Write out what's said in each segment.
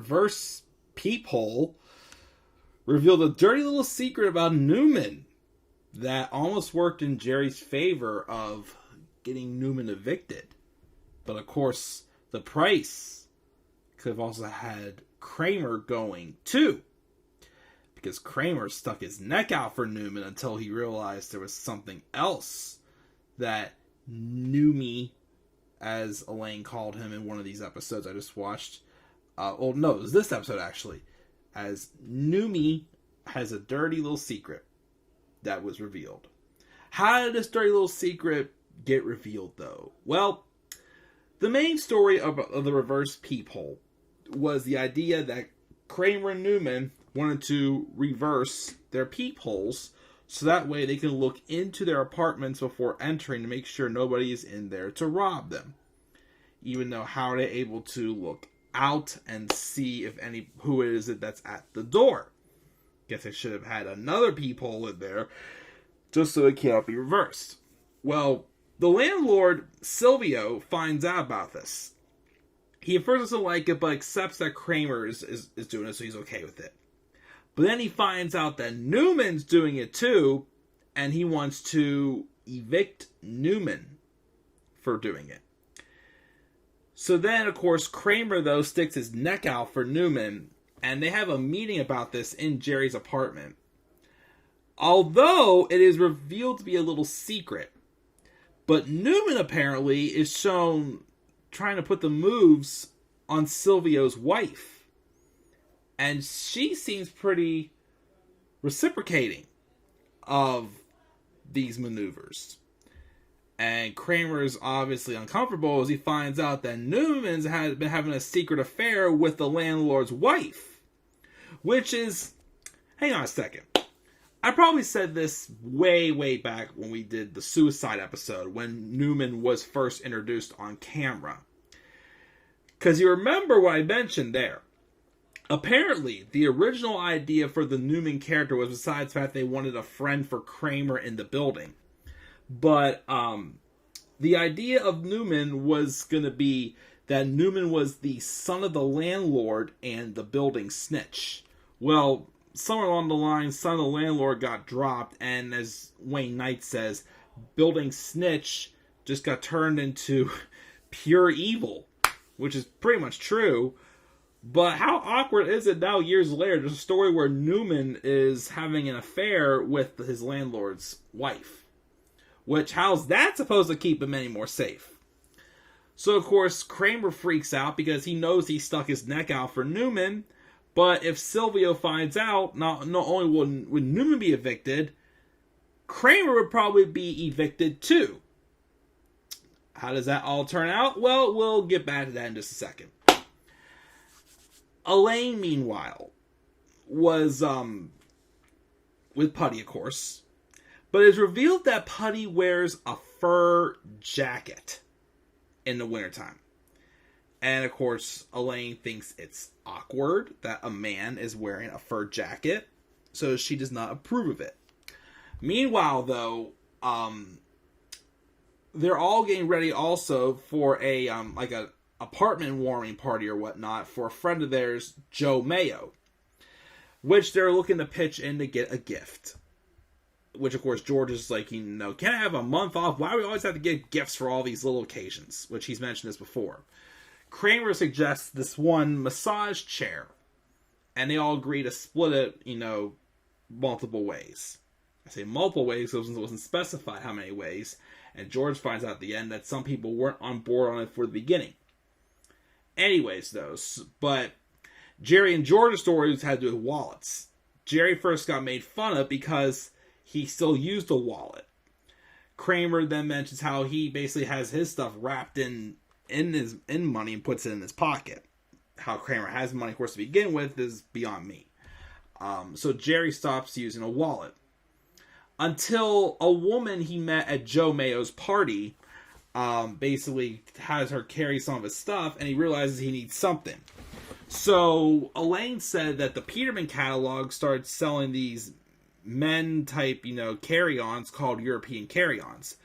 Reverse Peephole revealed a dirty little secret about Newman that almost worked in Jerry's favor of getting Newman evicted. But of course, the price could have also had Kramer going too. Because Kramer stuck his neck out for Newman until he realized there was something else that Newmy, as Elaine called him in one of these episodes I just watched. It was this episode actually. As Newmy has a dirty little secret that was revealed. How did this dirty little secret get revealed, though? Well, the main story of the Reverse Peephole was the idea that Kramer and Newman wanted to reverse their peepholes so that way they can look into their apartments before entering to make sure nobody is in there to rob them. Even though, how are they able to look out and see if who it is that's at the door? Guess I should have had another peephole in there just so it can't be reversed. Well, the landlord, Silvio, finds out about this. He at first doesn't like it, but accepts that Kramer is doing it, so he's okay with it. But then he finds out that Newman's doing it too, and he wants to evict Newman for doing it. So then, of course, Kramer, though, sticks his neck out for Newman, and they have a meeting about this in Jerry's apartment. Although it is revealed to be a little secret. But Newman apparently is shown trying to put the moves on Silvio's wife. And she seems pretty reciprocating of these maneuvers. And Kramer is obviously uncomfortable as he finds out that Newman's had been having a secret affair with the landlord's wife. Which is... Hang on a second. I probably said this way, way back when we did the suicide episode, when Newman was first introduced on camera. Because you remember what I mentioned there. Apparently, the original idea for the Newman character was, besides the fact they wanted a friend for Kramer in the building. But the idea of Newman was going to be that Newman was the son of the landlord and the building snitch. Well, somewhere along the line, son of the landlord got dropped, and as Wayne Knight says, building snitch just got turned into pure evil, which is pretty much true. But how awkward is it now, years later, there's a story where Newman is having an affair with his landlord's wife. Which, how's that supposed to keep him any more safe? So, of course, Kramer freaks out because he knows he stuck his neck out for Newman. But if Silvio finds out, not only would Newman be evicted, Kramer would probably be evicted too. How does that all turn out? Well, we'll get back to that in just a second. Elaine, meanwhile, was with Putty, of course. But it's revealed that Putty wears a fur jacket in the wintertime. And, of course, Elaine thinks it's awkward that a man is wearing a fur jacket, so she does not approve of it. Meanwhile, though, they're all getting ready also for a apartment warming party or whatnot for a friend of theirs, Joe Mayo, which they're looking to pitch in to get a gift. Which, of course, George is like, can I have a month off? Why do we always have to get gifts for all these little occasions? Which he's mentioned this before. Kramer suggests this one massage chair. And they all agree to split it, multiple ways. I say multiple ways because it wasn't specified how many ways. And George finds out at the end that some people weren't on board on it for the beginning. Anyways, though, but Jerry and George's stories had to do with wallets. Jerry first got made fun of because he still used a wallet. Kramer then mentions how he basically has his stuff wrapped in money and puts it in his pocket. How Kramer has money, of course, to begin with is beyond me. So Jerry stops using a wallet. Until a woman he met at Joe Mayo's party basically has her carry some of his stuff, and he realizes he needs something. So Elaine said that the Peterman catalog started selling these men-type, carry-ons called European carry-ons.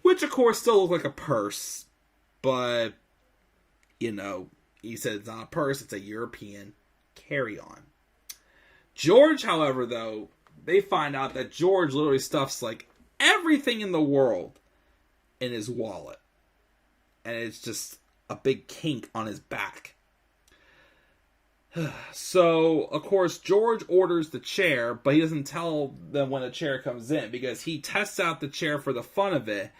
Which, of course, still look like a purse, but, you He said it's not a purse, it's a European carry-on. George, however, though, they find out that George literally stuffs like everything in the world in his wallet. And it's just a big kink on his back. So, of course, George orders the chair, but he doesn't tell them when the chair comes in because he tests out the chair for the fun of it.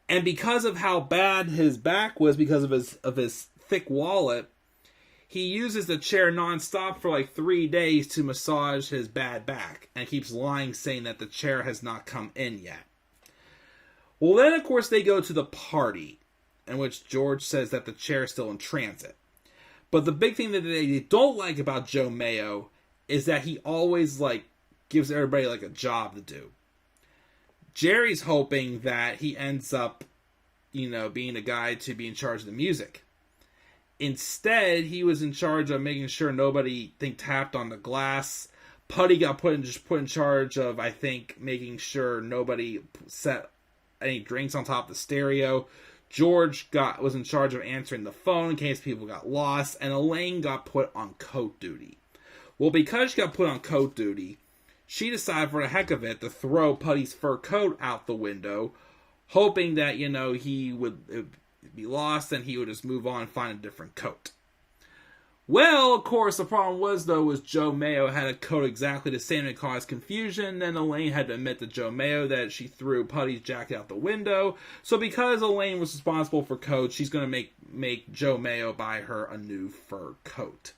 And because of how bad his back was because of his thick wallet, he uses the chair nonstop for like 3 days to massage his bad back and keeps lying saying that the chair has not come in yet. Well, then, of course, they go to the party in which George says that the chair is still in transit. But the big thing that they don't like about Joe Mayo is that he always like gives everybody like a job to do. Jerry's hoping that he ends up, being the guy to be in charge of the music. Instead, he was in charge of making sure nobody tapped on the glass. Putty got put in charge of, I think, making sure nobody set any drinks on top of the stereo. George was in charge of answering the phone in case people got lost, and Elaine got put on coat duty. Well, because she got put on coat duty, she decided for the heck of it to throw Putty's fur coat out the window, hoping that, he would be lost and he would just move on and find a different coat. Well, of course, the problem was Joe Mayo had a coat exactly the same and caused confusion. Then Elaine had to admit to Joe Mayo that she threw Putty's jacket out the window. So because Elaine was responsible for coats, she's going to make Joe Mayo buy her a new fur coat.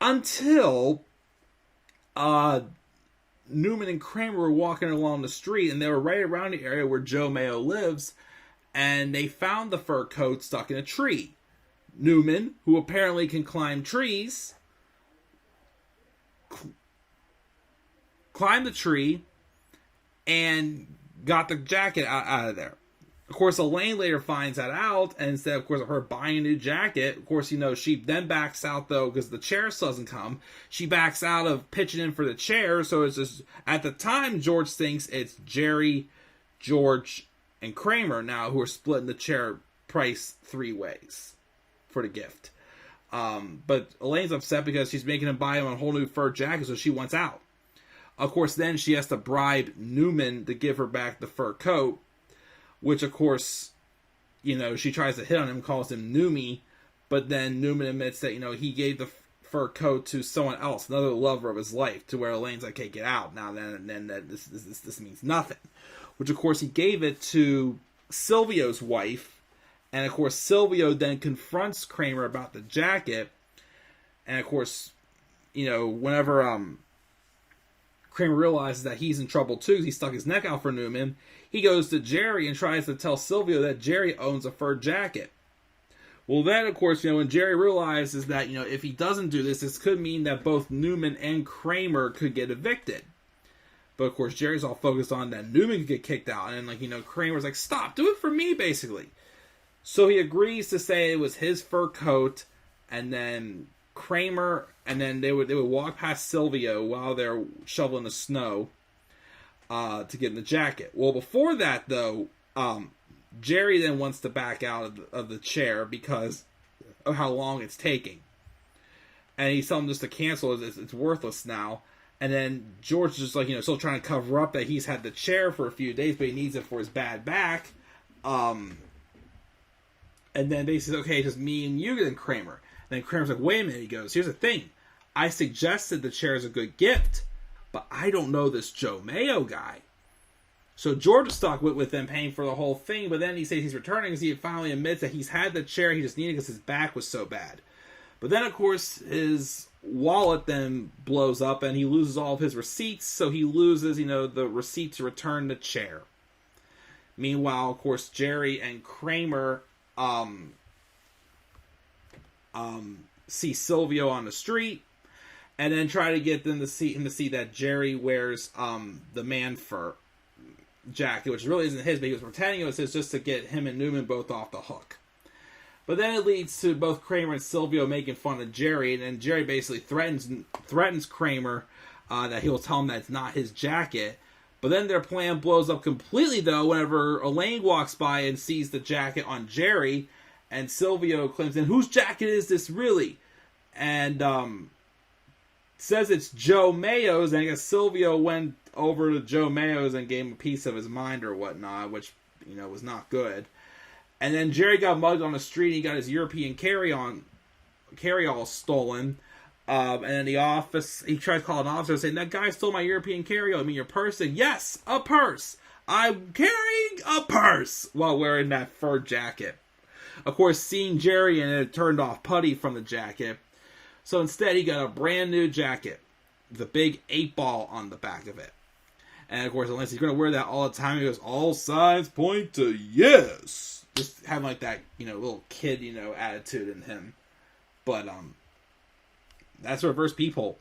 Until Newman and Kramer were walking along the street, and they were right around the area where Joe Mayo lives, and they found the fur coat stuck in a tree. Newman, who apparently can climb trees, climbed the tree and got the jacket out of there. Of course, Elaine later finds that out, and instead, of course, of her buying a new jacket, of course, she then backs out, though, because the chair still doesn't come. She backs out of pitching in for the chair, so it's just, at the time, George thinks it's Jerry, George, and Kramer now who are splitting the chair price 3 ways for the gift. But Elaine's upset because she's making him buy him a whole new fur jacket, so she wants out. Of course, then she has to bribe Newman to give her back the fur coat, which, of course, she tries to hit on him, calls him Noomy, but then Newman admits that, he gave the fur coat to someone else, another lover of his life, to where Elaine's like, hey, get out. Now, then this means nothing. Which, of course, he gave it to Silvio's wife, and, of course, Silvio then confronts Kramer about the jacket, and, of course, whenever Kramer realizes that he's in trouble, too, because he stuck his neck out for Newman, he goes to Jerry and tries to tell Silvio that Jerry owns a fur jacket. Well, then, of course, when Jerry realizes that, if he doesn't do this, this could mean that both Newman and Kramer could get evicted. But, of course, Jerry's all focused on that Newman could get kicked out. And, Kramer's like, stop, do it for me, basically. So he agrees to say it was his fur coat, and then Kramer, and then they would walk past Silvio while they're shoveling the snow to get in the jacket. Well, before that, though, Jerry then wants to back out of the chair because of how long it's taking. And he's telling them just to cancel it. It's worthless now. And then George is just like, still trying to cover up that he's had the chair for a few days, but he needs it for his bad back. And then they say, okay, just me and you and Kramer. And then Kramer's like, wait a minute. He goes, here's the thing. I suggested the chair is a good gift, but I don't know this Joe Mayo guy. So George is stuck with them paying for the whole thing, but then he says he's returning because he finally admits that he's had the chair, he just needed it because his back was so bad. But then, of course, his wallet then blows up and he loses all of his receipts, so he loses, the receipt to return the chair. Meanwhile, of course, Jerry and Kramer see Silvio on the street and then try to get him to see that Jerry wears the man fur jacket, which really isn't his, but he was pretending it was his just to get him and Newman both off the hook. But then it leads to both Kramer and Silvio making fun of Jerry, and then Jerry basically threatens Kramer that he'll tell him that it's not his jacket. But then their plan blows up completely, though, whenever Elaine walks by and sees the jacket on Jerry, And Silvio claims, and whose jacket is this really? And says it's Joe Mayo's, and I guess Silvio went over to Joe Mayo's and gave him a piece of his mind or whatnot, which, was not good. And then Jerry got mugged on the street, and he got his European carry-all stolen. And in the office, he tries to call an officer saying, that guy stole my European carry-all. I mean, your purse? And yes, a purse. I'm carrying a purse while wearing that fur jacket. Of course, seeing Jerry and it turned off Putty from the jacket. So instead, he got a brand new jacket with a big 8-ball on the back of it. And of course, unless he's going to wear that all the time, he goes, all signs point to yes. Just having like that, little kid, attitude in him. But, that's Reverse Peephole.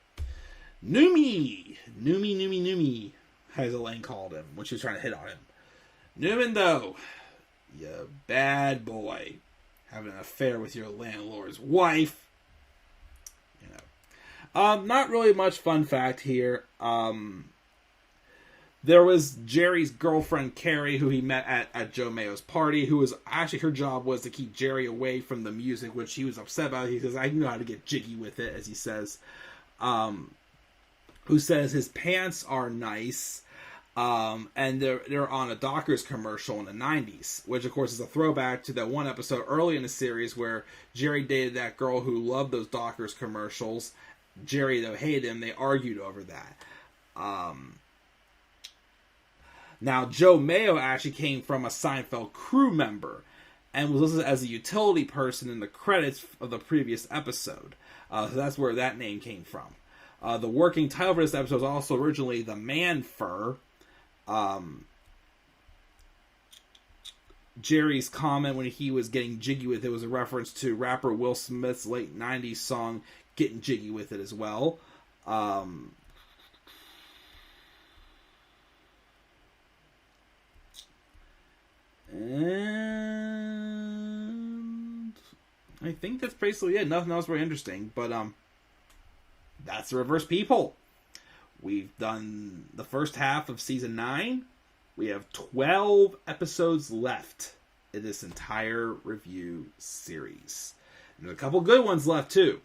Numi, as Elaine called him when she was trying to hit on him. Newman, though, you bad boy, having an affair with your landlord's wife. Not really much fun fact here. There was Jerry's girlfriend, Carrie, who he met at Joe Mayo's party, who was actually, her job was to keep Jerry away from the music, which he was upset about. He says, I know how to get jiggy with it, as he says. Who says his pants are nice, and they're on a Dockers commercial in the 90s, which of course is a throwback to that one episode early in the series where Jerry dated that girl who loved those Dockers commercials. Jerry, though, hated him. They argued over that. Now, Joe Mayo actually came from a Seinfeld crew member and was listed as a utility person in the credits of the previous episode. So that's where that name came from. The working title for this episode was also originally The Man Fur. Jerry's comment when he was getting jiggy with it was a reference to rapper Will Smith's late 90s song, Getting Jiggy With It, as well. And I think that's basically it. Nothing else very interesting. But that's the Reverse Peephole. We've done the first half of season 9. We have 12 episodes left in this entire review series. And there's a couple good ones left too.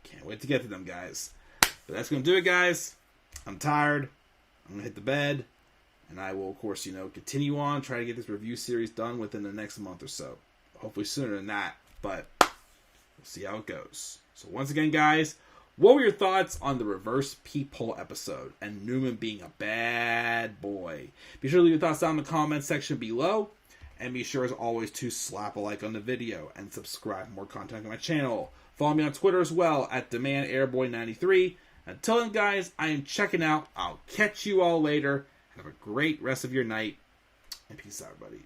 Can't wait to get to them, guys. But that's going to do it, guys. I'm tired. I'm going to hit the bed. And I will, of course, continue on, try to get this review series done within the next month or so. Hopefully sooner than that, but we'll see how it goes. So once again, guys, what were your thoughts on the Reverse Peephole episode and Newman being a bad boy? Be sure to leave your thoughts down in the comments section below. And be sure, as always, to slap a like on the video and subscribe for more content on my channel. Follow me on Twitter as well at DemandAirboy93. Until then, guys, I am checking out. I'll catch you all later. Have a great rest of your night. And peace out, everybody.